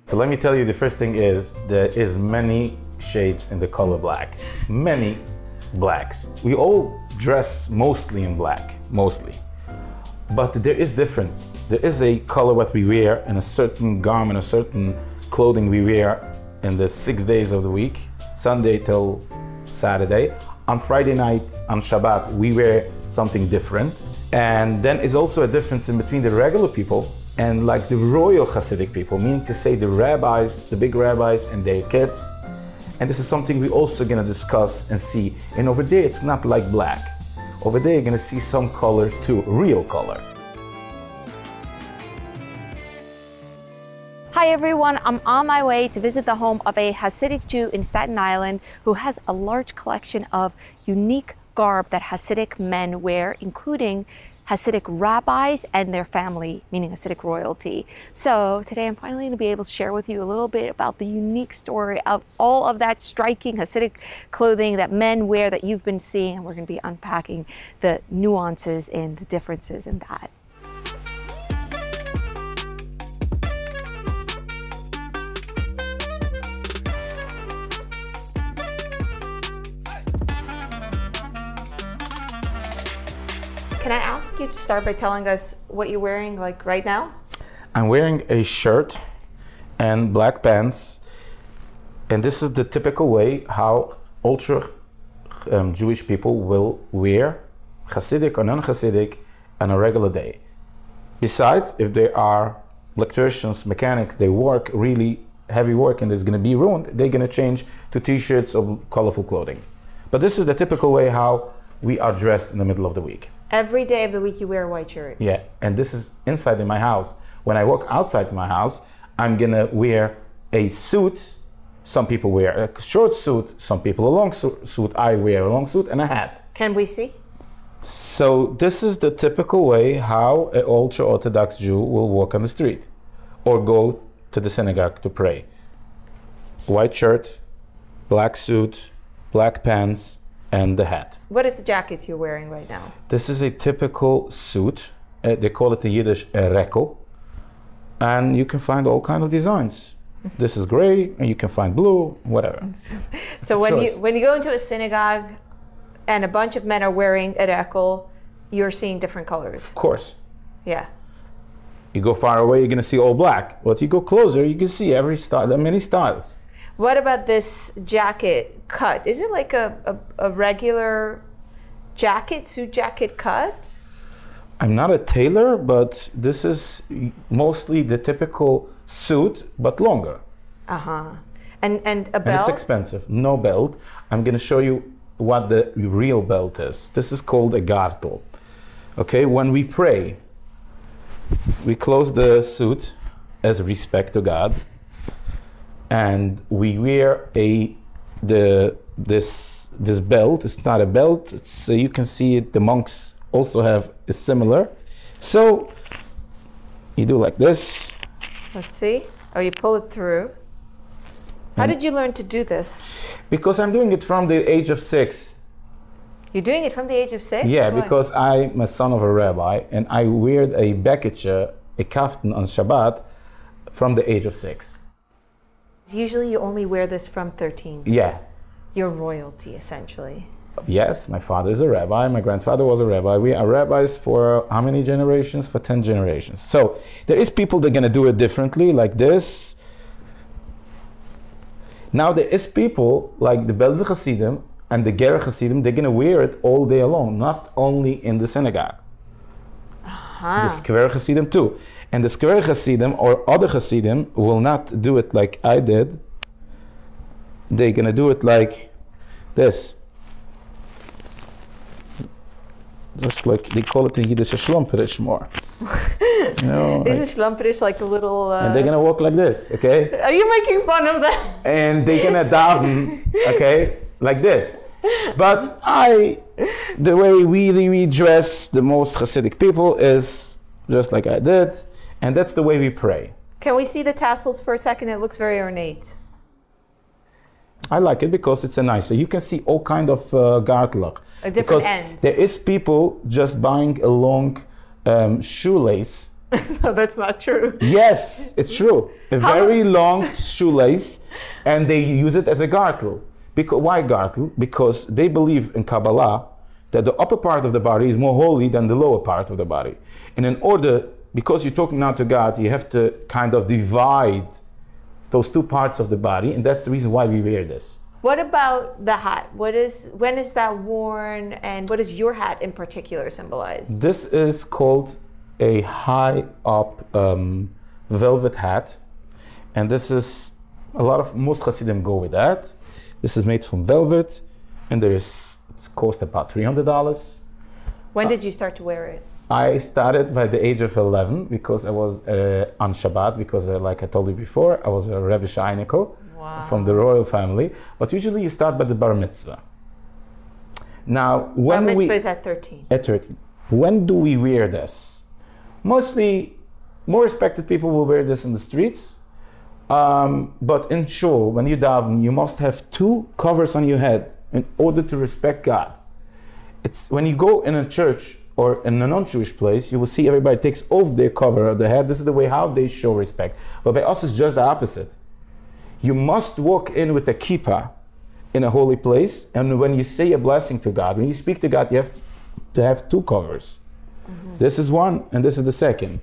So let me tell you, the first thing is there is many shades in the color black, many blacks. We all dress mostly in black, mostly. But there is difference. There is a color what we wear in a certain garment, a certain clothing we wear in the 6 days of the week, Sunday till Saturday. On Friday night, on Shabbat, we wear something different. And then is also a difference in between the regular people and like the royal Hasidic people, meaning to say the rabbis, the big rabbis and their kids. And this is something we also gonna discuss and see. And over there, it's not like black. Over there, you're gonna see some color too, real color. Hi everyone, I'm on my way to visit the home of a Hasidic Jew in Staten Island who has a large collection of unique garb that Hasidic men wear, including Hasidic rabbis and their family, meaning Hasidic royalty. So today I'm finally going to be able to share with you a little bit about the unique story of all of that striking Hasidic clothing that men wear that you've been seeing, and we're going to be unpacking the nuances and the differences in that. Can I ask you to start by telling us what you're wearing like right now? I'm wearing a shirt and black pants, and this is the typical way how ultra Jewish people will wear, Hasidic or non-Hasidic, on a regular day. Besides, if they are electricians, mechanics, they work really heavy work and it's going to be ruined, they're going to change to t-shirts or colorful clothing. But this is the typical way how we are dressed in the middle of the week. Every day of the week you wear a white shirt. Yeah, and this is inside in my house. When I walk outside my house, I'm gonna wear a suit. Some people wear a short suit, some people a long suit. I wear a long suit and a hat. Can we see? So this is the typical way how an ultra-Orthodox Jew will walk on the street or go to the synagogue to pray. White shirt, black suit, black pants, and the hat. What is the jacket you're wearing right now? This is a typical suit. They call it in Yiddish a rekel. And you can find all kinds of designs. This is gray, and you can find blue, whatever. So when you go into a synagogue and a bunch of men are wearing a rekel, you're seeing different colors. Of course. Yeah. You go far away, you're gonna see all black. But you go closer, you can see every style, there are many styles. What about this jacket cut? Is it like a regular jacket, suit jacket cut? I'm not a tailor, but this is mostly the typical suit, but longer. Uh-huh. And a belt? And it's expensive, no belt. I'm gonna show you what the real belt is. This is called a gartel. Okay, when we pray, we close the suit as respect to God. And we wear this belt. It's not a belt. It's you can see it. The monks also have a similar. So you do like this. Let's see. Oh, you pull it through. How did you learn to do this? Because I'm doing it from the age of 6. You're doing it from the age of 6? Yeah, Why? because I'm a son of a rabbi, and I wear a beketche, a kaftan on Shabbat, from the age of 6. Usually you only wear this from 13. Yeah. You're royalty, essentially. Yes, my father is a rabbi, my grandfather was a rabbi. We are rabbis for how many generations? For 10 generations. So there is people that are gonna do it differently, like this. Now there is people like the Belzer Hasidim and the Ger Hasidim, they're gonna wear it all day long, not only in the synagogue. The Skver Hasidim too. And the Skver Hasidim or other Hasidim will not do it like I did. They're gonna do it like this. Just like they call it in Yiddish a schlumperish more. You know, Is a schlumperish like a little... and they're gonna walk like this, okay? Are you making fun of that? And they're gonna daven, okay? Like this. But the way we dress, the most Hasidic people, is just like I did. And that's the way we pray. Can we see the tassels for a second? It looks very ornate. I like it because it's a nice. So you can see all kind of gartelach. Different ends. There is people just buying a long shoelace So that's not true. Yes, it's true. A very long shoelace, and they use it as a gartel. Why gartel? Because they believe in Kabbalah that the upper part of the body is more holy than the lower part of the body. And in order, because you're talking now to God, you have to kind of divide those two parts of the body, and that's the reason why we wear this. What about the hat? When is that worn, and what does your hat in particular symbolize? This is called a high up velvet hat, and this is most Hasidim go with that. This is made from velvet, and it's cost about $300. When did you start to wear it? I started by the age of 11 because I was on Shabbat, because like I told you before, I was a Rebbe Shainikal from the royal family. But usually you start by the bar mitzvah. Now, when bar mitzvah is at 13. At 13. When do we wear this? Mostly, more respected people will wear this in the streets. But in shul, when you daven, you must have two covers on your head in order to respect God. It's when you go in a church or in a non-Jewish place, you will see everybody takes off their cover of the head. This is the way how they show respect. But by us, it's just the opposite. You must walk in with a kippah in a holy place, and when you say a blessing to God, when you speak to God, you have to have two covers. Mm-hmm. This is one, and this is the second.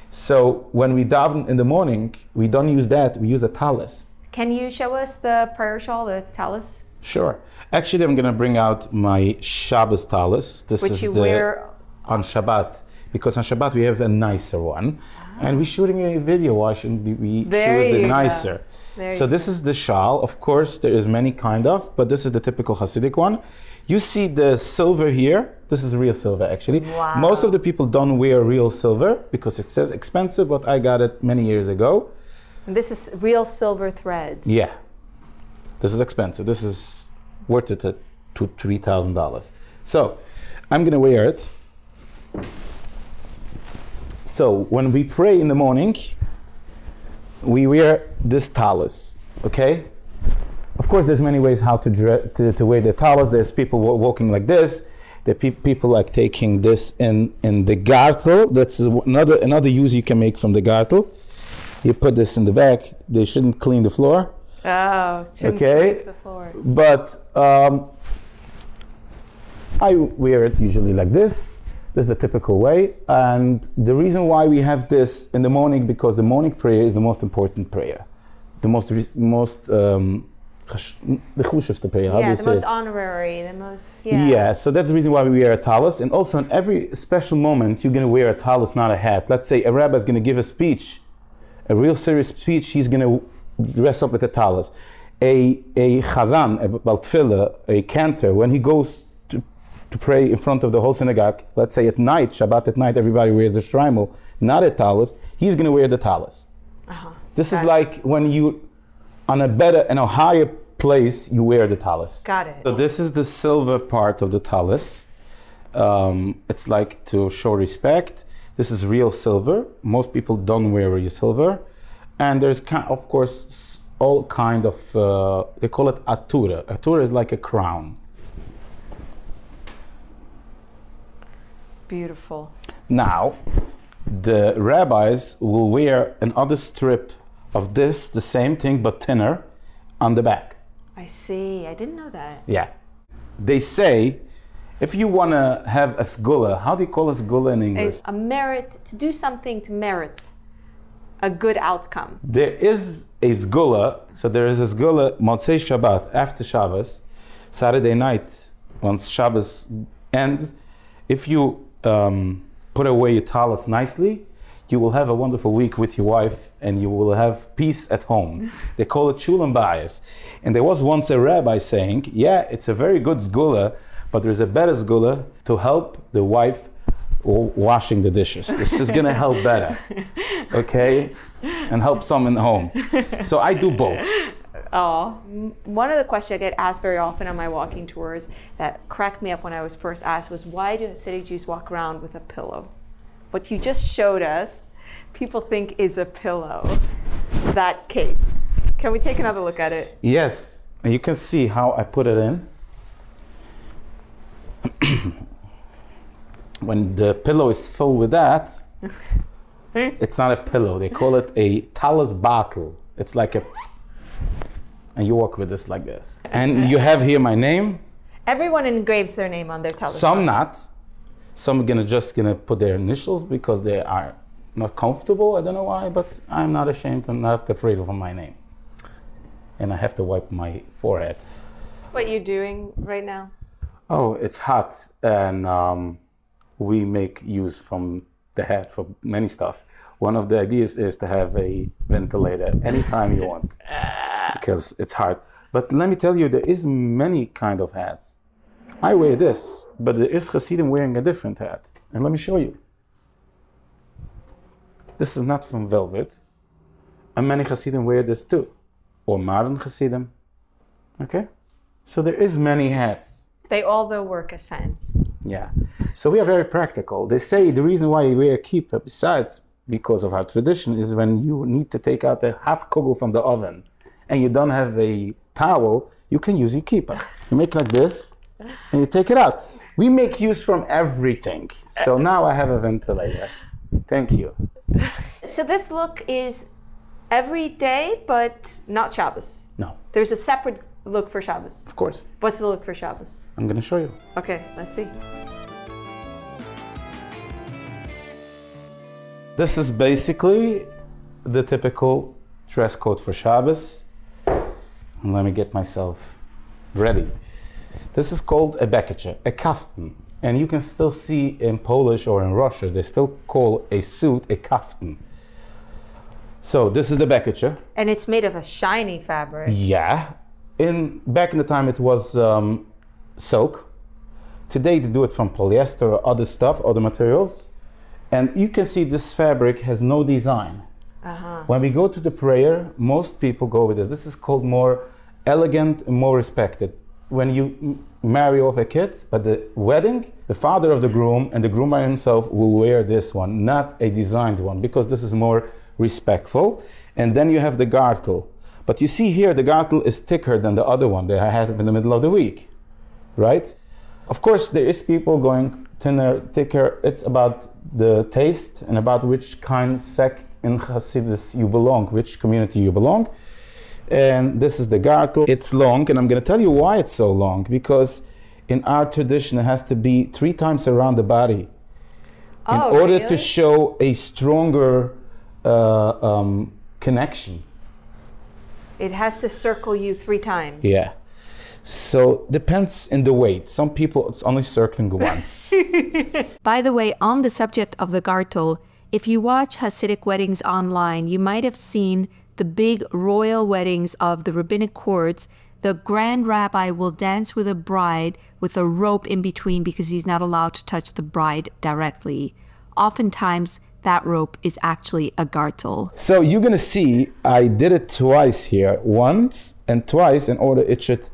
So when we daven in the morning, we don't use that, we use a talis. Can you show us the prayer shawl, the talis? Sure. Actually, I'm going to bring out my Shabbos talis. Which you wear on Shabbat, because on Shabbat we have a nicer one, and we're shooting a video. Why shouldn't we choose the nicer? So this is the shawl. Of course, there is many kind of, but this is the typical Hasidic one. You see the silver here. This is real silver, actually. Wow. Most of the people don't wear real silver because it says expensive, but I got it many years ago. And this is real silver threads. Yeah. This is expensive. This is worth it to $3,000. So I'm gonna wear it. So when we pray in the morning, we wear this talis, okay? Of course, there's many ways how to wear the talis. There's people walking like this. There are people like taking this in the gartel. That's another use you can make from the gartel. You put this in the back. They shouldn't clean the floor. Oh, shouldn't sweep the floor. But I wear it usually like this. This is the typical way. And the reason why we have this in the morning, because the morning prayer is the most important prayer. The most the prayer. How do you the say most it? honorary, the most, Yeah, so that's the reason why we wear a talis. And also in every special moment, you're going to wear a talis, not a hat. Let's say a rabbi is going to give a speech, a real serious speech, he's going to dress up with a talis. A chazan, a baltfila, a cantor, when he goes to pray in front of the whole synagogue, let's say at night, Shabbat at night, everybody wears the shtreimel, not a talis, he's going to wear the talis. This is like when you, on a higher place, you wear the talis. Got it. So this is the silver part of the talis. It's like to show respect. This is real silver. Most people don't wear real silver. And there's, of course, all kind of, they call it atura. Atura is like a crown. Beautiful. Now, the rabbis will wear another strip of this, the same thing, but thinner, on the back. I see. I didn't know that. Yeah. They say, if you want to have a sgula, how do you call a sgula in English? A merit, to do something to merit a good outcome. There is a sgula, so there is a sgula, Motzei Shabbat, after Shabbos, Saturday night, once Shabbos ends, if you put away your talis nicely, you will have a wonderful week with your wife and you will have peace at home. They call it shulam bayis. And there was once a rabbi saying, yeah, it's a very good sgula, but there's a better sgula to help the wife washing the dishes. This is going to help better, okay? And help some in the home. So I do both. Oh, one of the questions I get asked very often on my walking tours that cracked me up when I was first asked was, why do Hasidic Jews walk around with a pillow? What you just showed us, people think is a pillow, that case. Can we take another look at it? Yes, and you can see how I put it in. When the pillow is full with that, It's not a pillow. They call it a talus bottle. It's like a, and you walk with this like this. And you have here my name. Everyone engraves their name on their talus. Some not. Some are just gonna put their initials because they are not comfortable. I don't know why, but I'm not ashamed. I'm not afraid of my name. And I have to wipe my forehead. What you doing right now? Oh, it's hot, and we make use from the hat for many stuff. One of the ideas is to have a ventilator anytime you want, because it's hard. But let me tell you, there is many kind of hats. I wear this, but there is Hasidim wearing a different hat. And let me show you. This is not from velvet, and many Hasidim wear this too, or modern Hasidim. Okay, so there is many hats. They all though work as fans. Yeah, so we are very practical. They say the reason why we wear kippah, besides because of our tradition, is when you need to take out a hot kugel from the oven and you don't have a towel, you can use your kippah. You make like this and you take it out. We make use from everything. So now I have a ventilator. Thank you. So this look is every day, but not Shabbos. No, There's a separate look for Shabbos. of course. What's the look for Shabbos? I'm going to show you. Okay, let's see. This is basically the typical dress code for Shabbos. And let me get myself ready. This is called a bekeche, a kaftan. And you can still see in Polish or in Russia, they still call a suit a kaftan. So this is the bekeche. And it's made of a shiny fabric. Yeah. Back in the time it was silk. Today they do it from polyester or other stuff, other materials. And you can see this fabric has no design. When we go to the prayer, most people go with this. This is called more elegant and more respected. When you marry off a kid, at the wedding, the father of the groom and the groom by himself will wear this one, not a designed one, because this is more respectful. And then you have the gartel. But you see here, the gartel is thicker than the other one that I had in the middle of the week, right? Of course, there is people going thinner, thicker. It's about the taste and about which kind sect in Hasidus you belong, which community you belong. And this is the gartel. It's long, and I'm going to tell you why it's so long, because in our tradition it has to be 3 times around the body in order to show a stronger connection. It has to circle you 3 times. Yeah. So depends in the weight. Some people it's only circling once. By the way, on the subject of the gartel, if you watch Hasidic weddings online, you might have seen the big royal weddings of the rabbinic courts. The grand rabbi will dance with a bride with a rope in between because he's not allowed to touch the bride directly. Oftentimes, that rope is actually a gartel. So you're gonna see I did it twice here, once and twice, in order it should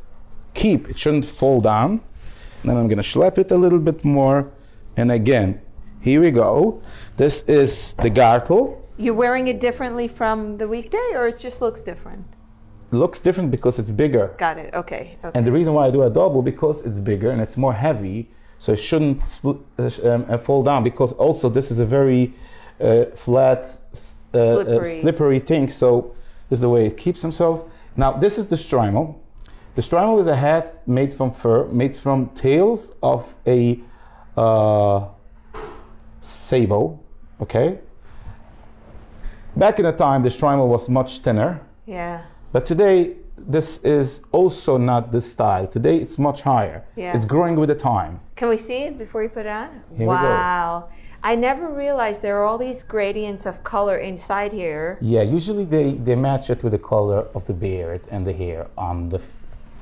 keep, it shouldn't fall down. Then I'm gonna schlep it a little bit more, and again, here we go. This is the gartel. You're wearing it differently from the weekday, or it just looks different? It looks different because it's bigger. Got it, okay. And the reason why I do a double, because it's bigger and it's more heavy, so it shouldn't fall down, because also this is a very flat, slippery thing, so this is the way it keeps himself. Now this is the shtreimel. The shtreimel is a hat made from fur, made from tails of a sable, okay? Back in the time, the shtreimel was much thinner. Yeah. But today, this is also not this style. Today, it's much higher. Yeah. It's growing with the time. Can we see it before you put it on? Here wow. We go. I never realized there are all these gradients of color inside here. Yeah, usually they match it with the color of the beard and the hair on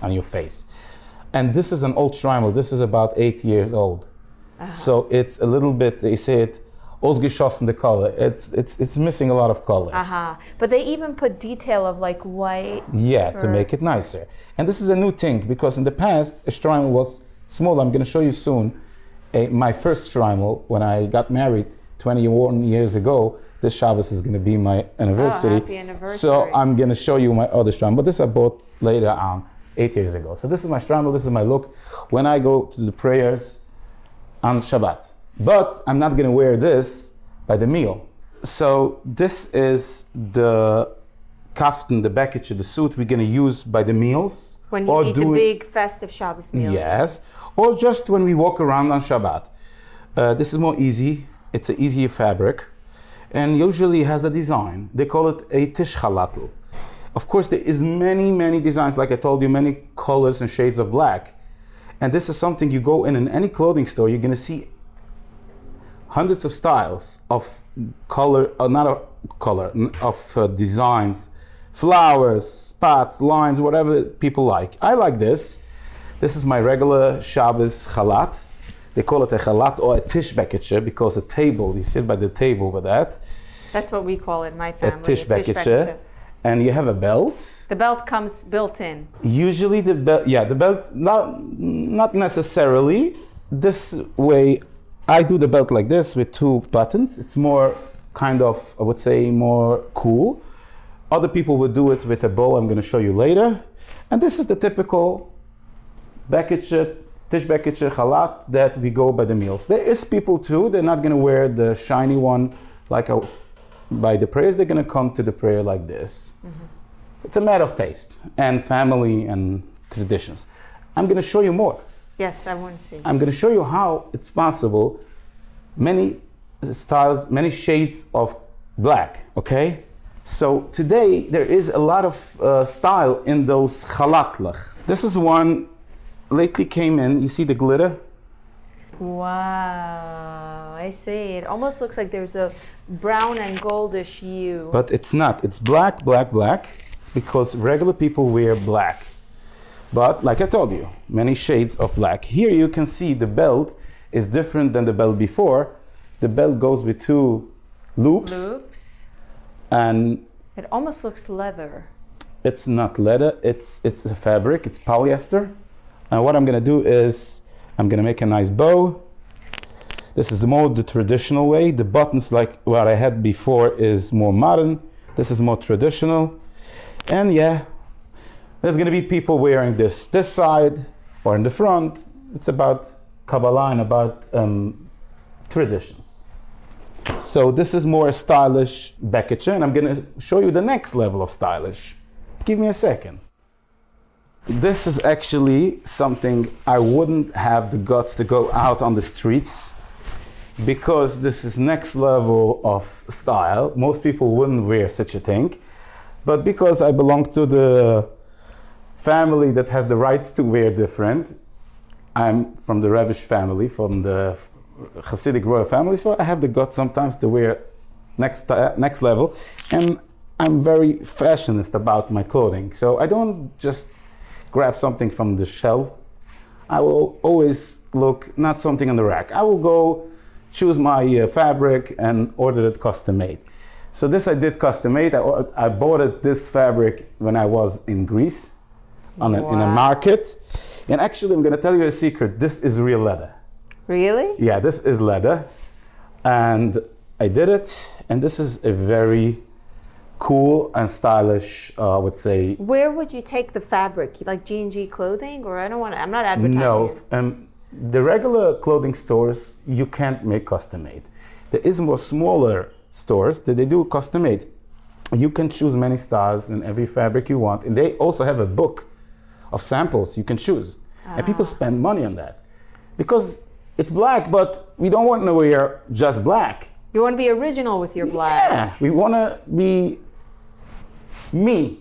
your face. And this is an old shtreimel. This is about 8 years old. So it's a little bit, they say it, ausgeschossen the color. It's missing a lot of color. But they even put detail of like white. Yeah, to make it nicer. And this is a new thing, because in the past, a shtreimel was small. I'm going to show you soon. My first shtreimel, when I got married 21 years ago, this Shabbos is going to be my anniversary. Oh, happy anniversary. So I'm going to show you my other shtreimel. But this I bought later on, 8 years ago. So this is my shtreimel, this is my look when I go to the prayers on Shabbat. But I'm not going to wear this by the meal. So this is the kaftan, the bekitche, the suit we're gonna use by the meals. When you eat the big festive Shabbos meal. Yes, or just when we walk around on Shabbat. This is more easy. It's an easier fabric, and usually has a design. They call it a tish chalatl. Of course, there is many designs, like I told you, many colors and shades of black. And this is something you go in any clothing store, you're gonna see hundreds of styles of color, designs, flowers, spots, lines, whatever people like. I like this. This is my regular Shabbos chalat. They call it a chalat or a tish bekitche because a table, you sit by the table with that. That's what we call it in my family. A tish bekitche. And you have a belt. The belt comes built in. Usually the belt, not necessarily. This way, I do the belt like this with 2 buttons. It's more kind of, I would say, more cool. Other people would do it with a bow. I'm going to show you later. And this is the typical bekitche, tish bekitche chalat that we go by the meals. There is people too, they're not going to wear the shiny one like by the prayers. They're going to come to the prayer like this. Mm-hmm. It's a matter of taste and family and traditions. I'm going to show you more. Yes, I want to see. I'm going to show you how it's possible. Many styles, many shades of black, okay? So today there is a lot of style in those chalatlach. This is one lately came in. You see the glitter? Wow, I see. It almost looks like there's a brown and goldish hue. But it's not. It's black, because regular people wear black. But like I told you, many shades of black. Here you can see the belt is different than the belt before. The belt goes with 2 loops. And it almost looks leather. It's not leather, it's a fabric, it's polyester. And what I'm gonna do is, I'm gonna make a nice bow. This is more the traditional way. The buttons, like what I had before, is more modern. This is more traditional. And yeah, there's gonna be people wearing this side or in the front. It's about Kabbalah and about traditions. So this is more stylish bekitche, and I'm gonna show you the next level of stylish. Give me a second. This is actually something I wouldn't have the guts to go out on the streets, because this is next level of style. Most people wouldn't wear such a thing, but because I belong to the family that has the rights to wear different, I'm from the Rebbish family, from the Hasidic royal family, so I have the guts sometimes to wear next level, and I'm very fashionist about my clothing. So I don't just grab something from the shelf. I will always look, not something on the rack. I will go choose my fabric and order it custom made. So this I did custom made. I bought this fabric when I was in Greece in a market. And actually, I'm gonna tell you a secret. This is real leather. Really? Yeah, this is leather. And I did it. And this is a very cool and stylish, I would say. Where would you take the fabric? Like G&G clothing? Or I'm not advertising. No, the regular clothing stores, you can't make custom made. There is more smaller stores that they do custom made. You can choose many styles and every fabric you want. And they also have a book of samples you can choose. And people spend money on that. Because it's black, but we don't want to wear just black. You want to be original with your black. Yeah, we want to be me,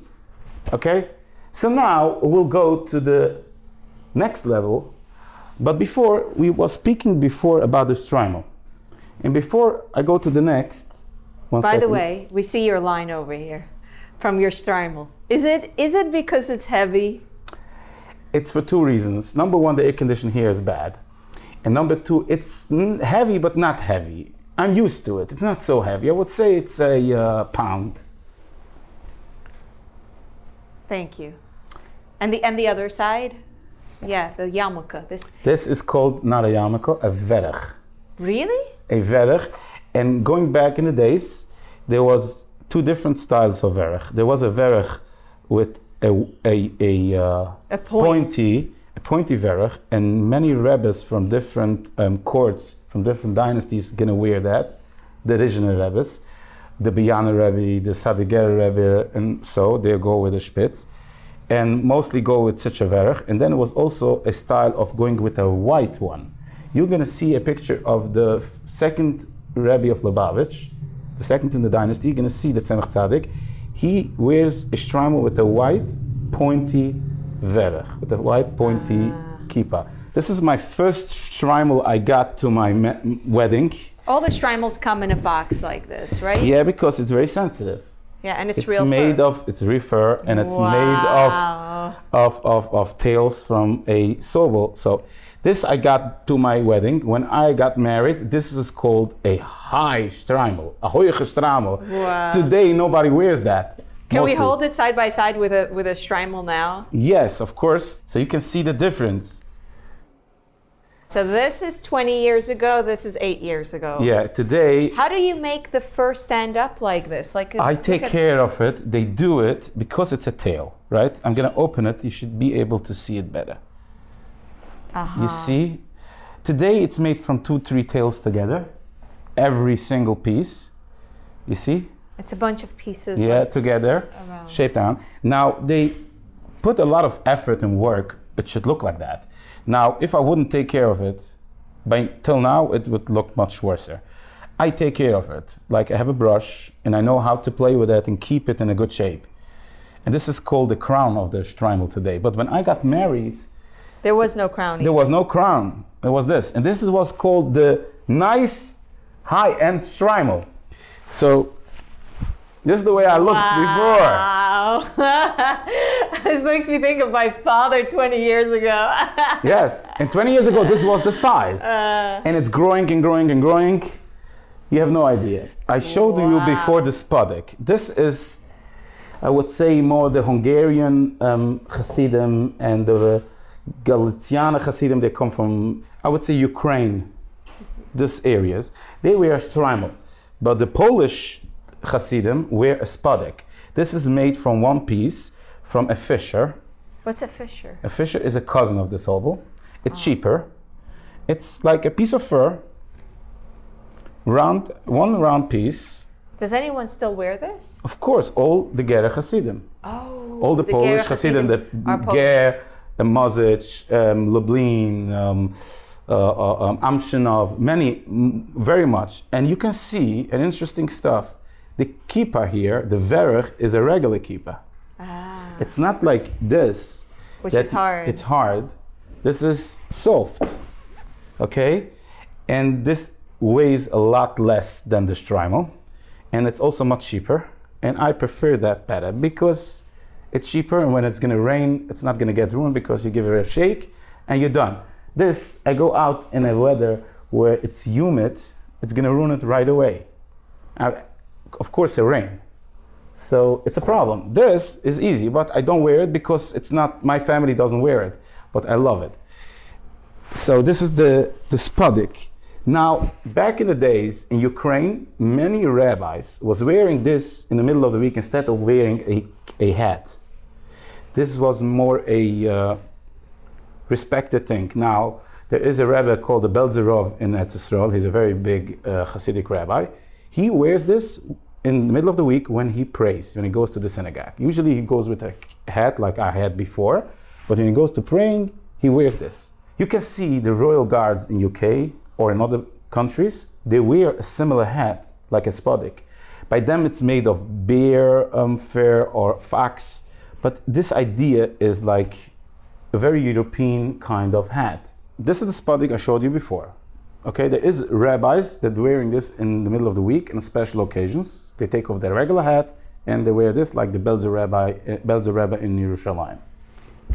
okay? So now we'll go to the next level. But before, we were speaking before about the strimal. And before I go to the next, By the way, we see your line over here from your strimal. Is it because it's heavy? It's for 2 reasons. Number 1, the air condition here is bad. And number 2, it's heavy, but not heavy. I'm used to it. It's not so heavy. I would say it's a pound. Thank you. And the other side? Yeah, the yarmulke. This is called not a yarmulke, a verach. Really? A verach. And going back in the days, there was 2 different styles of verach. There was a verach with a pointy verach, and many rebbes from different courts, from different dynasties, gonna wear that, the original rebbes. the Biyana Rebbe, the Sadiger Rebbe, and so they go with the Spitz, and mostly go with Sitcheverch. And then it was also a style of going with a white one. You're going to see a picture of the second Rebbe of Lubavitch, the second in the dynasty. You're going to see the Tzemach Tzaddik. He wears a shtreimel with a white pointy verech, with a white pointy kippah. This is my first shtreimel I got to my wedding. All the shtreimels come in a box like this, right? Yeah, because it's very sensitive. Yeah, and it's real made fur. It's real fur, and it's made of tails from a sobel. So this I got to my wedding. When I got married, this was called a high shtreimel, a hoye shtreimel. Wow. Today nobody wears that. Can mostly. we hold it side by side with a shtreimel now? Yes, of course. So you can see the difference. So this is 20 years ago, this is 8 years ago. Yeah, today... How do you make the fur stand up like this? I take care of it. They do it because it's a tail, right? I'm going to open it. You should be able to see it better. You see? Today it's made from 2-3 tails together. Every single piece. You see? It's a bunch of pieces. Yeah, like together, shaped down. Now, they put a lot of effort and work. It should look like that. Now, if I wouldn't take care of it, till now, it would look much worse. I take care of it. Like I have a brush, and I know how to play with it and keep it in a good shape. And this is called the crown of the shtreimel today. But when I got married... There was no crown. There was no crown. It was this. And this is what's called the nice high-end shtreimel. So... this is the way I looked before. Wow. This makes me think of my father 20 years ago. Yes, and 20 years ago, this was the size. And it's growing and growing and growing. You have no idea. I showed you before the Spodek. This is, I would say, more the Hungarian Hasidim and the Galiciana Hasidim. They come from, I would say, Ukraine, these areas. They wear shtreimel. But the Polish Hasidim wear a spodek. This is made from one piece from a fisher. What's a fisher? A fisher is a cousin of the sobel. It's cheaper. It's like a piece of fur, one round piece. Does anyone still wear this? Of course, all the Ger Hasidim. Oh, all the Polish Hasidim, the Ger, the Mozich, Lublin, Amshinov, many, very much. And you can see an interesting stuff. The kippah here, the verech, is a regular kippah. It's not like this. Which is hard. It's hard. This is soft, okay? And this weighs a lot less than the shtreimel. And it's also much cheaper. And I prefer that better because it's cheaper, and when it's gonna rain, it's not gonna get ruined because you give it a shake and you're done. This, I go out in a weather where it's humid, it's gonna ruin it right away. Of course, it rain. So it's a problem. This is easy, but I don't wear it because it's not, my family doesn't wear it, but I love it. So this is the spodek. Now, back in the days in Ukraine, many rabbis was wearing this in the middle of the week instead of wearing a hat. This was more a respected thing. Now, there is a rabbi called the Belzerov in Eretz Yisrael. He's a very big Hasidic rabbi. He wears this in the middle of the week when he prays, when he goes to the synagogue. Usually he goes with a hat like I had before, but when he goes to praying, he wears this. You can see the royal guards in UK or in other countries, they wear a similar hat, like a spodek. By them it's made of bear fur or fox, but this idea is like a very European kind of hat. This is the spodek I showed you before. Okay, there is rabbis that wearing this in the middle of the week on special occasions. They take off their regular hat and they wear this like the Belzer Rebbe in Yerushalayim.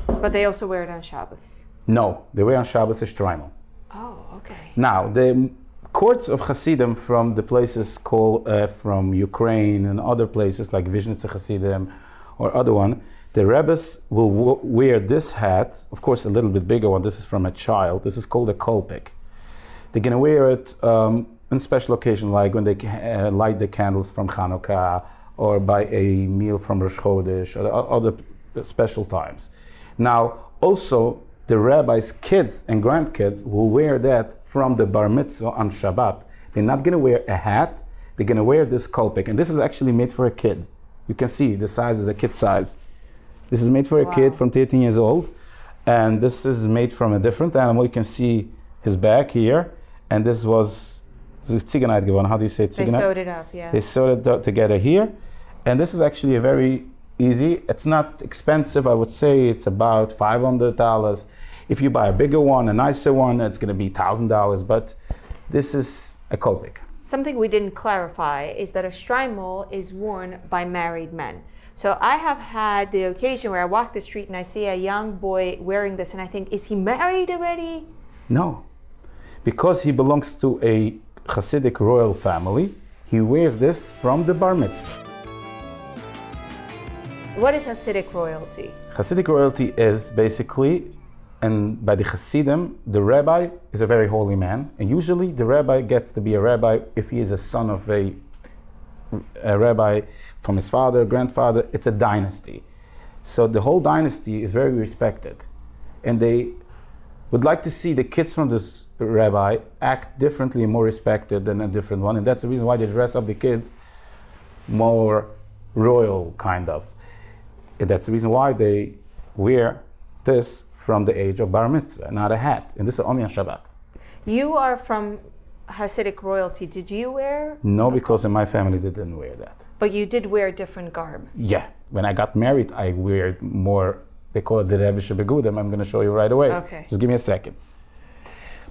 But they also wear it on Shabbos? No, they wear on Shabbos a shtreimel. Oh, okay. Now, the courts of Hasidim from the places called, from Ukraine and other places like Vizhnitz Hasidim or other one, the rabbis will wear this hat, of course a little bit bigger one, this is from a child, this is called a kolpik. They're going to wear it on special occasion, like when they light the candles from Hanukkah or by a meal from Rosh Chodesh or other special times. Now, also, the rabbis' kids and grandkids will wear that from the bar mitzvah on Shabbat. They're not going to wear a hat. they're gonna wear this kolpik, and this is actually made for a kid. You can see the size is a kid size. This is made for a kid from 13 years old, and this is made from a different animal. You can see his back here, and this was Ziegenheit gewonnen. How do you say it? They sewed it up, yeah. They sewed it together here, and this is actually a very easy. It's not expensive. I would say it's about $500. If you buy a bigger one, a nicer one, it's going to be $1,000. But this is a kolpik. Something we didn't clarify is that a shtreimel is worn by married men. So I have had the occasion where I walk the street and I see a young boy wearing this, and I think, is he married already? No, because he belongs to a Hasidic royal family. He wears this from the bar mitzvah. What is Hasidic royalty? Hasidic royalty is basically, and by the Hasidim, the rabbi is a very holy man, and usually the rabbi gets to be a rabbi if he is a son of a rabbi from his father, grandfather. It's a dynasty. So the whole dynasty is very respected, and they would like to see the kids from this rabbi act differently and more respected than a different one, and that's the reason why they dress up the kids more royal, kind of. And that's the reason why they wear this from the age of bar mitzvah, not a hat. And this is only on Shabbat. You are from Hasidic royalty. Did you wear? No, because in my family they didn't wear that. But you did wear different garb. Yeah, when I got married, I wear more. They call it the Rebbeische Begudim. I'm going to show you right away. Okay. Just give me a second.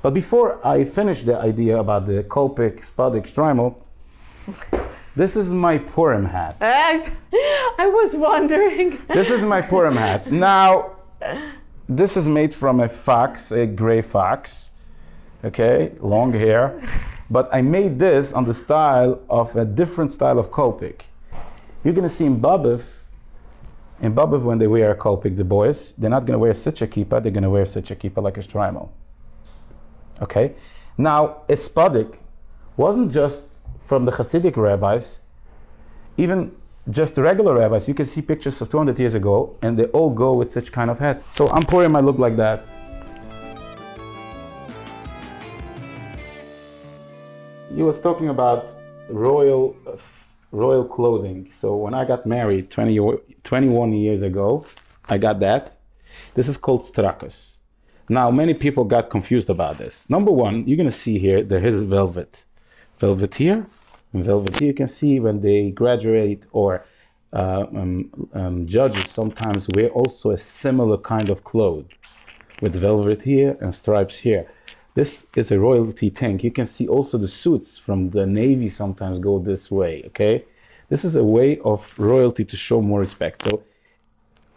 But before I finish the idea about the kolpik, spadik, shtreimel, this is my Purim hat. I was wondering. This is my Purim hat. Now, this is made from a fox, a gray fox. Okay, long hair. But I made this on the style of a different style of kolpik. You're going to see in Babiv, when they wear a kolpik, the boys, they're not going to wear such a kippah, they're going to wear such a kippah like a shtreimel. Okay? Now, a spadik wasn't just from the Hasidic rabbis, even just the regular rabbis. You can see pictures of 200 years ago, and they all go with such kind of hats. So on Purim, I look like that. You was talking about royal clothing. So when I got married 21 years ago, I got that. This is called strakus. Now, many people got confused about this. Number one, you're going to see here, there is velvet. Velvet here, and velvet here. You can see when they graduate or judges sometimes wear also a similar kind of clothes with velvet here and stripes here. This is a royalty thing. You can see also the suits from the Navy sometimes go this way, okay? This is a way of royalty to show more respect. So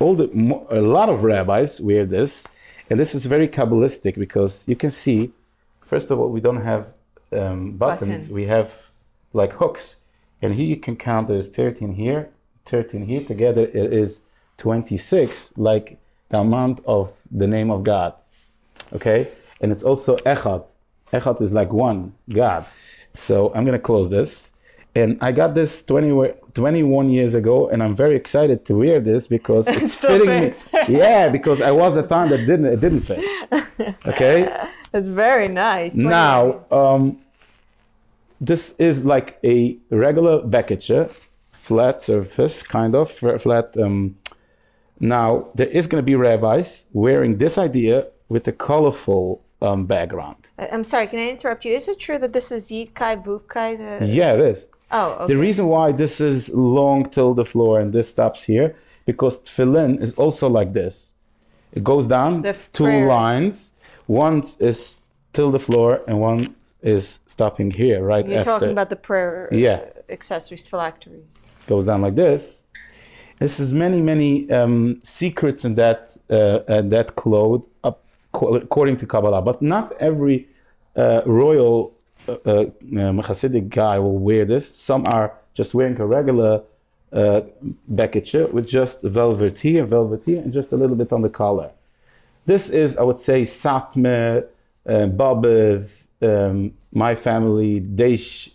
a lot of rabbis wear this, and this is very Kabbalistic because you can see, first of all, we don't have buttons. We have like hooks. And here you can count there's 13 here, 13 here. Together it is 26, like the amount of the name of God, okay? And it's also Echad. Echad is like one, God. So I'm going to close this. And I got this 21 years ago, and I'm very excited to wear this because it's fitting me. Yeah, because I was a time that it didn't fit. Okay? It's very nice. Now, this is like a regular beketche, flat surface, kind of, flat. Now, there is going to be rabbis wearing this idea with a colorful background. I'm sorry, can I interrupt you? Is it true that this is Yidkai, Vuvkai? Yeah, it is. Oh, okay. The reason why this is long till the floor and this stops here, because tefillin is also like this. It goes down two lines. One is till the floor and one is stopping here, right You're after. You're talking about the prayer accessories, phylacteries. Goes down like this. This is many secrets in that cloth, according to Kabbalah. But not every royal Hasidic guy will wear this. Some are just wearing a regular beketche with just velvet here, and just a little bit on the collar. This is, I would say, Satmar, Babiv, my family, Deish,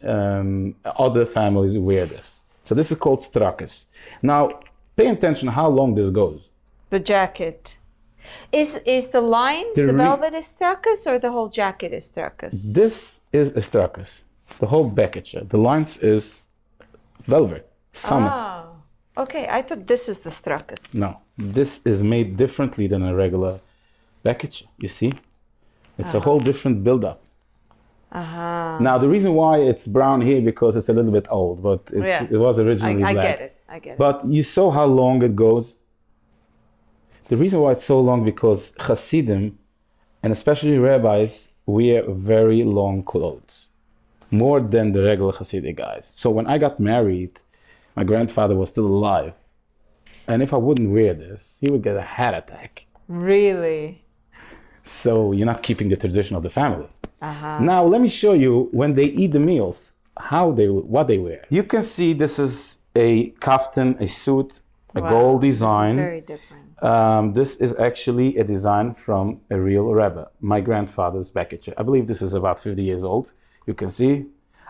other families wear this. So this is called strakus. Now, pay attention how long this goes. The jacket. Is the lines, the velvet is strakus, or the whole jacket is strakus? This is a strakus. The whole package. The lines is velvet, summit. Oh, okay. I thought this is the strakus. No, this is made differently than a regular package. You see, it's a whole different build-up. Now the reason why it's brown here because it's a little bit old, but it was originally black. I get it. But you saw how long it goes. The reason why it's so long because Hasidim, and especially rabbis, wear very long clothes, more than the regular Hasidic guys. So when I got married, my grandfather was still alive, and if I wouldn't wear this, he would get a heart attack. Really? So you're not keeping the tradition of the family. Now let me show you when they eat the meals, what they wear. You can see this is a kaftan, a suit, a gold design. Very different. This is actually a design from a real Rebbe, my grandfather's package. I believe this is about 50 years old. You can see.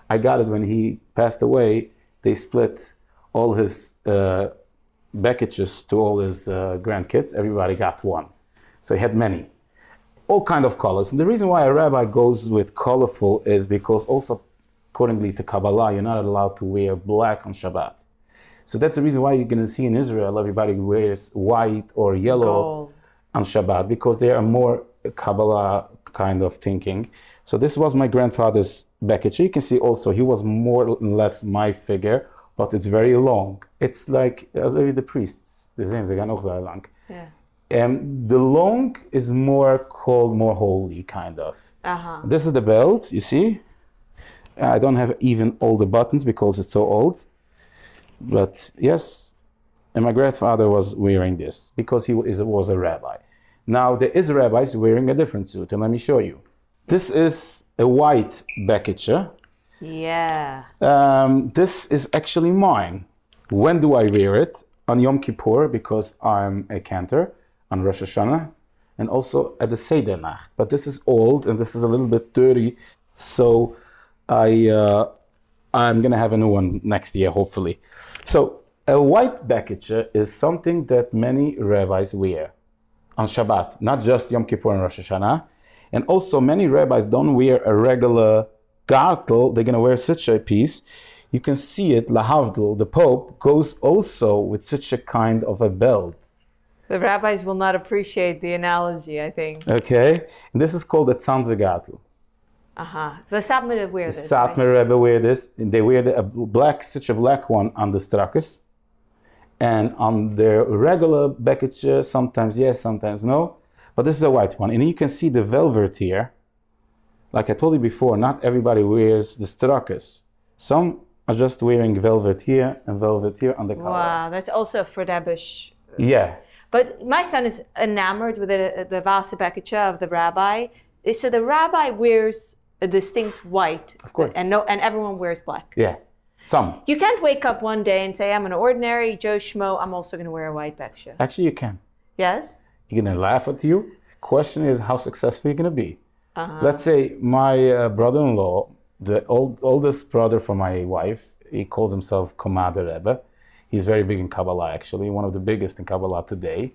I got it when he passed away. They split all his packages to all his grandkids. Everybody got one. So he had many. All kind of colors. And the reason why a rabbi goes with colorful is because also accordingly to Kabbalah, you're not allowed to wear black on Shabbat. So that's the reason why you're going to see in Israel, everybody wears white or yellow on Shabbat, because they are more Kabbalah kind of thinking. So this was my grandfather's package. You can see also he was more or less my figure, but it's very long. It's like, as the priests, they gaan ook zo lang. Yeah. The long is more called more holy, kind of. This is the belt, you see? I don't have even all the buttons because it's so old. But yes, and my grandfather was wearing this because he was a rabbi. Now there is rabbis wearing a different suit, and let me show you. This is a white package. Yeah. This is actually mine. When do I wear it? On Yom Kippur, because I'm a cantor, on Rosh Hashanah, and also at the Seder Nacht. But this is old and this is a little bit dirty, so I'm gonna have a new one next year, hopefully. So a white package is something that many rabbis wear on Shabbat, not just Yom Kippur and Rosh Hashanah. And also many rabbis don't wear a regular gartel, they're gonna wear such a piece. You can see it, Lahavdil, the Pope, goes also with such a kind of a belt. The rabbis will not appreciate the analogy, I think. Okay, and this is called a tzanzegatel. The Satmar wear this. Satmar Rebbe wear this. They wear such a black one on the strakus, and on their regular package, sometimes yes, sometimes no. But this is a white one, and you can see the velvet here. Like I told you before, not everybody wears the strakus. Some are just wearing velvet here and velvet here on the collar. Wow, that's also for Frodebush. Yeah. But my son is enamored with the Vasa package of the rabbi. So the rabbi wears a distinct white. Of course. And everyone wears black. Yeah. Some. You can't wake up one day and say, I'm an ordinary Joe Schmo, I'm also going to wear a white package. Actually, you can. Yes? You're going to laugh at you. Question is how successful you're going to be. Let's say my brother-in-law, the oldest brother for my wife, he calls himself Komada Rebbe. He's very big in Kabbalah, actually, one of the biggest in Kabbalah today.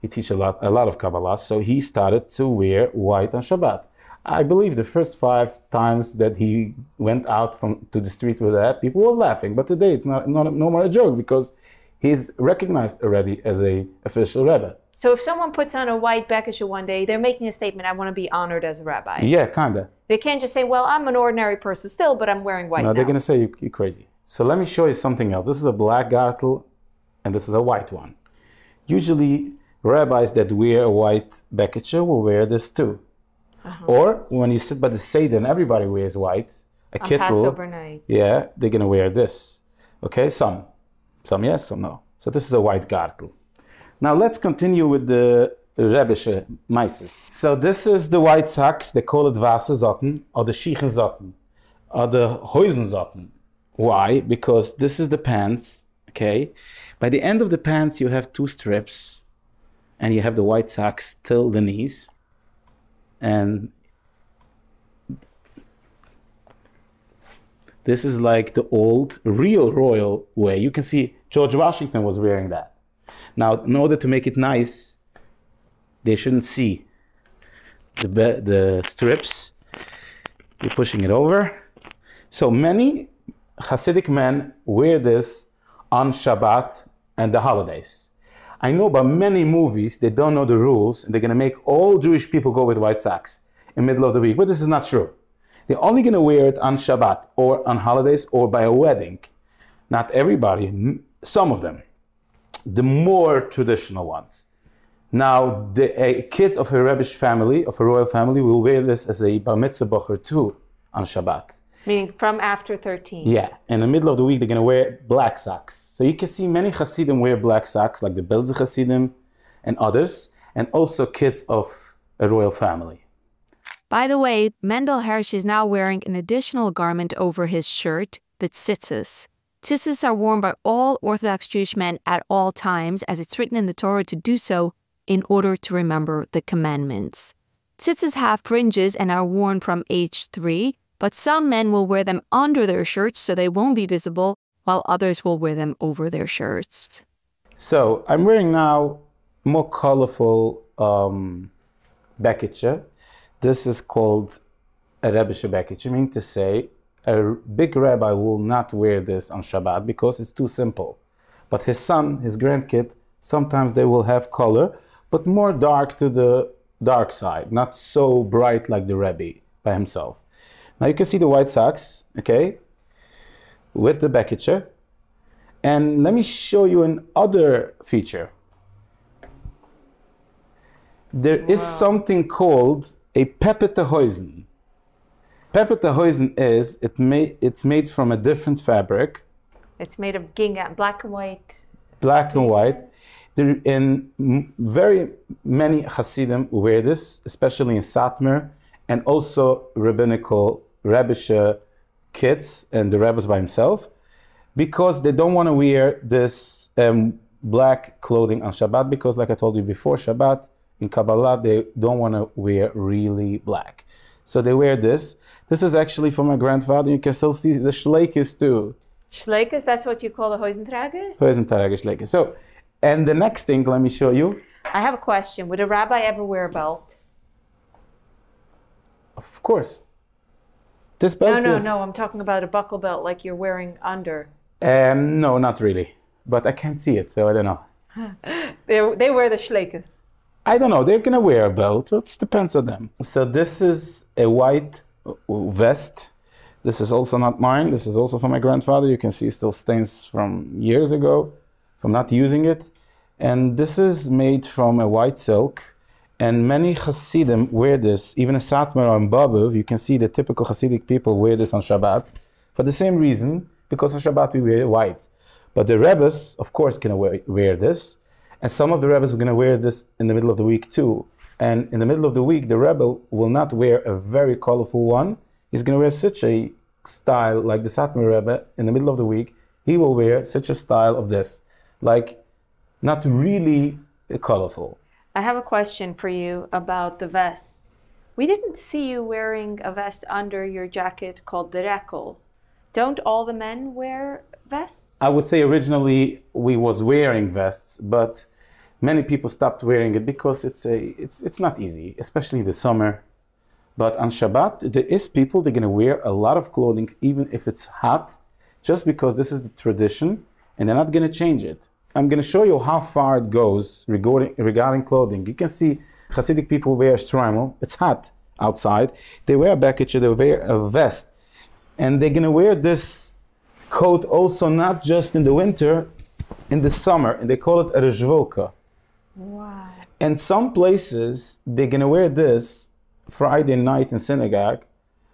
He teaches a lot of Kabbalah, so he started to wear white on Shabbat. I believe the first 5 times that he went out to the street with that, people was laughing. But today it's no more a joke because he's recognized already as an official Rebbe. So if someone puts on a white package one day, they're making a statement, I want to be honored as a rabbi. Yeah, kind of. They can't just say, well, I'm an ordinary person still, but I'm wearing white now. They're going to say you're crazy. So let me show you something else. This is a black gartel, and this is a white one. Usually, rabbis that wear a white package will wear this too. Or when you sit by the Seder and everybody wears white, a kittel, Passover night. Yeah, they're going to wear this. Okay, some yes, some no. So this is a white gartel. Now let's continue with the Rebbische Meises. So this is the white socks. They call it Wassersocken or the Schichensocken or the Heusensocken. Why? Because this is the pants, okay? By the end of the pants, you have 2 strips, and you have the white socks till the knees. And this is like the old, real royal way. You can see George Washington was wearing that. Now, in order to make it nice, they shouldn't see the strips. You're pushing it over. So many Hasidic men wear this on Shabbat and the holidays. I know by many movies, they don't know the rules and they're going to make all Jewish people go with white socks in the middle of the week, but this is not true. They're only going to wear it on Shabbat or on holidays or by a wedding. Not everybody, some of them, the more traditional ones. Now, a kid of a Rebbish family, of a royal family, will wear this as a bar mitzvah bocher too on Shabbat. Meaning from after 13. Yeah, in the middle of the week, they're going to wear black socks. So you can see many Hasidim wear black socks, like the Belzer Hasidim and others, and also kids of a royal family. By the way, Mendel Hersh is now wearing an additional garment over his shirt, the tzitzis. Tzitzis are worn by all Orthodox Jewish men at all times, as it's written in the Torah to do so in order to remember the commandments. Tzitzis have fringes and are worn from age 3, but some men will wear them under their shirts so they won't be visible, while others will wear them over their shirts. So I'm wearing now more colorful bekitche. This is called a Rebbische bekitche, meaning to say a big rabbi will not wear this on Shabbat because it's too simple. But his son, his grandkid, sometimes they will have color, but more dark to the dark side, not so bright like the Rebbe by himself. Now you can see the white socks, okay, with the bekitche. And let me show you another feature. There is something called a pepete hosen. Pepete hosen is, it's made from a different fabric. It's made of gingham, black and white. Black and white. And very many Hasidim wear this, especially in Satmar, and also rabbinical Rebbische kids and the rabbis by himself, because they don't want to wear this black clothing on Shabbat, because like I told you before, Shabbat in Kabbalah, they don't want to wear really black. So they wear this. This is actually from my grandfather. You can still see the shleikes too. Shleikes, that's what you call the Hosentrager? Hosentrager, shleikes. So, and the next thing, let me show you. I have a question. Would a rabbi ever wear a belt? Of course. This belt No, I'm talking about a buckle belt like you're wearing under. No, not really. But I can't see it, so I don't know. They wear the shleikes. I don't know. They're going to wear a belt. It depends on them. So this is a white vest. This is also not mine. This is also from my grandfather. You can see still stains from years ago, from not using it. And this is made from a white silk. And many Hasidim wear this, even a Satmar or in Babuv. You can see the typical Hasidic people wear this on Shabbat for the same reason, because on Shabbat we wear white. But the Rebbes, of course, can wear this. And some of the Rebbes are going to wear this in the middle of the week too. And in the middle of the week, the Rebbe will not wear a very colorful one. He's going to wear such a style like the Satmar Rebbe. In the middle of the week, he will wear such a style of this, like not really colorful. I have a question for you about the vest. We didn't see you wearing a vest under your jacket called the rekel. Don't all the men wear vests? I would say originally we was wearing vests, but many people stopped wearing it because it's not easy, especially in the summer. But on Shabbat, there is people, they're going to wear a lot of clothing, even if it's hot, just because this is the tradition, and they're not going to change it. I'm going to show you how far it goes regarding clothing. You can see Hasidic people wear shtreimel. It's hot outside. They wear a bekitche, they wear a vest. And they're going to wear this coat also not just in the winter, in the summer. And they call it a rejvolka. Wow. And some places, they're going to wear this Friday night in synagogue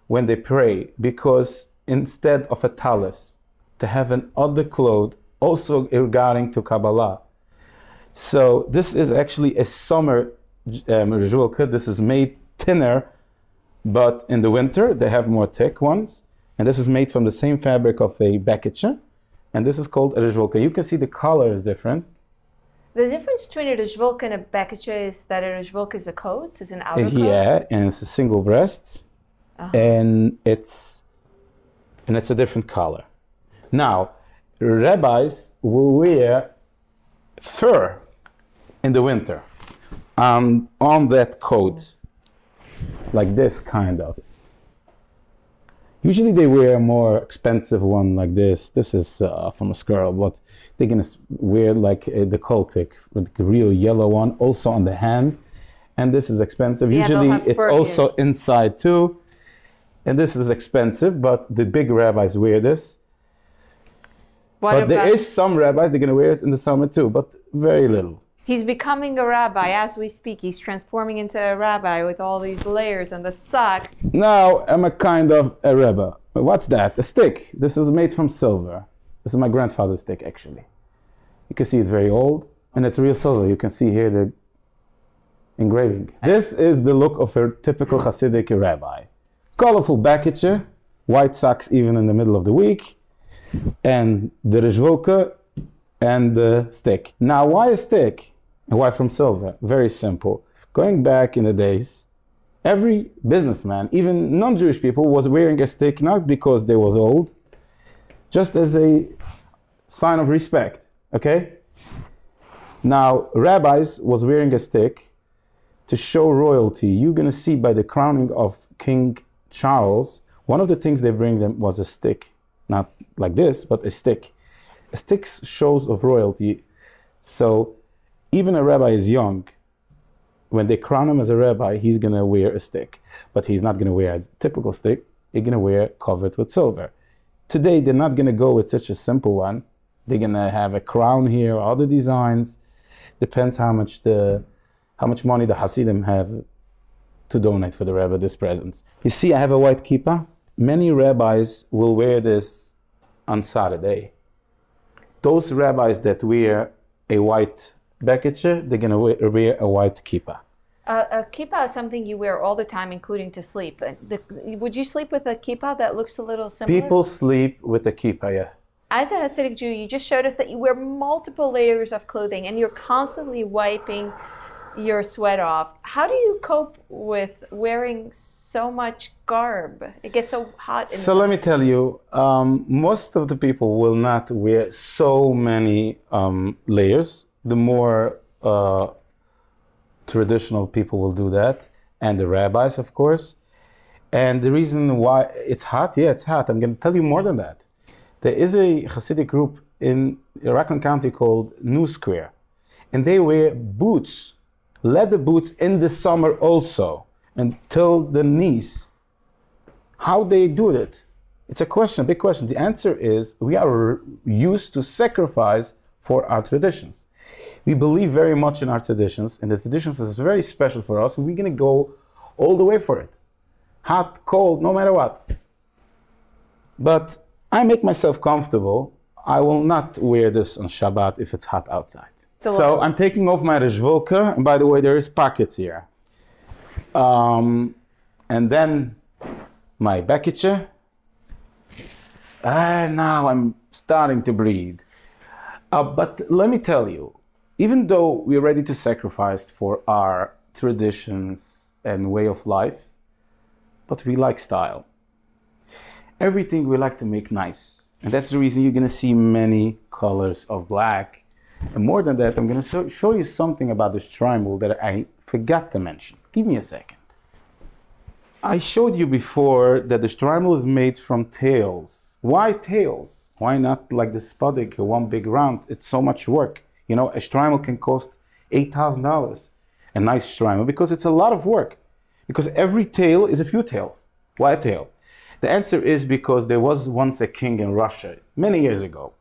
when they pray, because instead of a talis, to have an other cloth also regarding to Kabbalah. So this is actually a summer rejvolka. This is made thinner, but in the winter they have more thick ones. And this is made from the same fabric of a bekitche. And this is called a rejvolka. You can see the color is different. The difference between a rejvolka and a bekitche is that a rejvolka is a coat, is an outer coat? Yeah, and it's a single breast. And it's a different color. Now, rabbis will wear fur in the winter on that coat, like this kind of. Usually they wear a more expensive one like this. This is from a girl, but they're gonna wear like the Kolpik, like a real yellow one, also on the hand. And this is expensive. Yeah, Usually it's also here. inside too. And this is expensive, but the big rabbis wear this. But there is some rabbis, they're gonna wear it in the summer too, but very little. He's becoming a rabbi as we speak. He's transforming into a rabbi with all these layers and the socks. Now I'm a kind of a rebbe. What's that? A stick. This is made from silver. This is my grandfather's stick, actually. You can see it's very old, and it's real silver. You can see here the engraving. This is the look of a typical Hasidic rabbi. Colorful backetje, white socks even in the middle of the week, and the rejvolke and the stick. Now, why a stick? And why from silver? Very simple. Going back in the days, every businessman, even non-Jewish people, was wearing a stick not because they was old, just as a sign of respect, okay? Now, rabbis was wearing a stick to show royalty. You're gonna see by the crowning of King Charles, one of the things they bring them was a stick. Not like this, but a stick. A stick shows of royalty. So even a rabbi is young. When they crown him as a rabbi, he's gonna wear a stick. But he's not gonna wear a typical stick. He's gonna wear covered with silver. Today, they're not gonna go with such a simple one. They're gonna have a crown here, all the designs. Depends how much money the Hasidim have to donate for the rabbi this presents. You see, I have a white kippah. Many rabbis will wear this on Saturday. Those rabbis that wear a white backetje, they're gonna wear a white kippah. A kippah is something you wear all the time, including to sleep. Would you sleep with a kippah that looks a little similar? People sleep with a kippah, yeah. As a Hasidic Jew, you just showed us that you wear multiple layers of clothing and you're constantly wiping your sweat off. How do you cope with wearing so much garb? It gets so hot. So let me tell you, most of the people will not wear so many layers. The more traditional people will do that, and the rabbis, of course. And the reason why it's hot, yeah, it's hot. I'm going to tell you more than that. There is a Hasidic group in Rockland County called New Square, and they wear boots, leather boots in the summer also, until the knees. How they do it? It's a question, a big question. The answer is we are used to sacrifice for our traditions. We believe very much in our traditions, and the traditions is very special for us, and we're going to go all the way for it. Hot, cold, no matter what. But I make myself comfortable. I will not wear this on Shabbat if it's hot outside. So I'm taking off my rejvolke, and by the way, there is pockets here. And then my backetje. And now I'm starting to breathe. But let me tell you, even though we're ready to sacrifice for our traditions and way of life, but we like style. Everything we like to make nice. And that's the reason you're going to see many colors of black. And more than that, I'm going to show you something about this triangle that I forgot to mention. Give me a second. I showed you before that the triangle is made from tails. Why tails? Why not like the Spadik, one big round? It's so much work. You know, a triangle can cost $8,000. A nice triangle, because it's a lot of work. Because every tail is a few tails. Why a tail? The answer is because there was once a king in Russia, many years ago,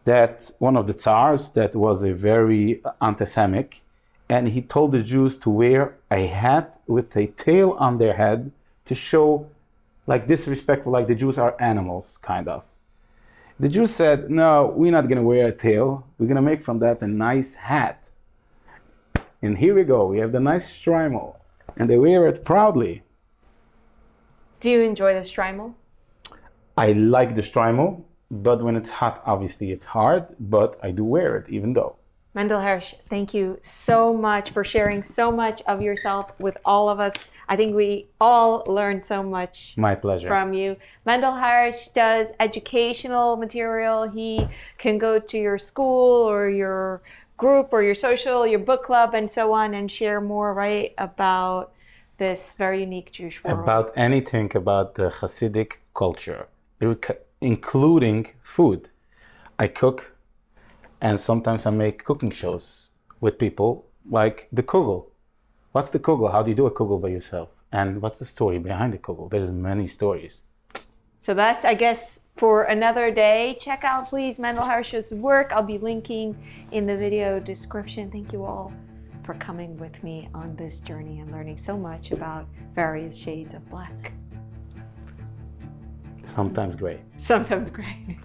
that one of the Tsars that was a very anti-Semitic, and he told the Jews to wear a hat with a tail on their head to show like disrespectful, like the Jews are animals, kind of. The Jews said, no, we're not going to wear a tail. We're going to make from that a nice hat. And here we go. We have the nice shtreimel. And they wear it proudly. Do you enjoy the shtreimel? I like the shtreimel, but when it's hot, obviously it's hard, but I do wear it even though. Mendel Hersh, thank you so much for sharing so much of yourself with all of us. I think we all learned so much. My pleasure. From you. Mendel Hersh does educational material. He can go to your school or your group or your social, your book club and so on and share more, right, about this very unique Jewish world. About anything about the Hasidic culture, including food. I cook, and sometimes I make cooking shows with people like the kugel. What's the kugel? How do you do a kugel by yourself? And what's the story behind the kugel? There's many stories. So that's, I guess, for another day. Check out, please, Mendel Harsh's work. I'll be linking in the video description. Thank you all for coming with me on this journey and learning so much about various shades of black. Sometimes gray. Sometimes gray.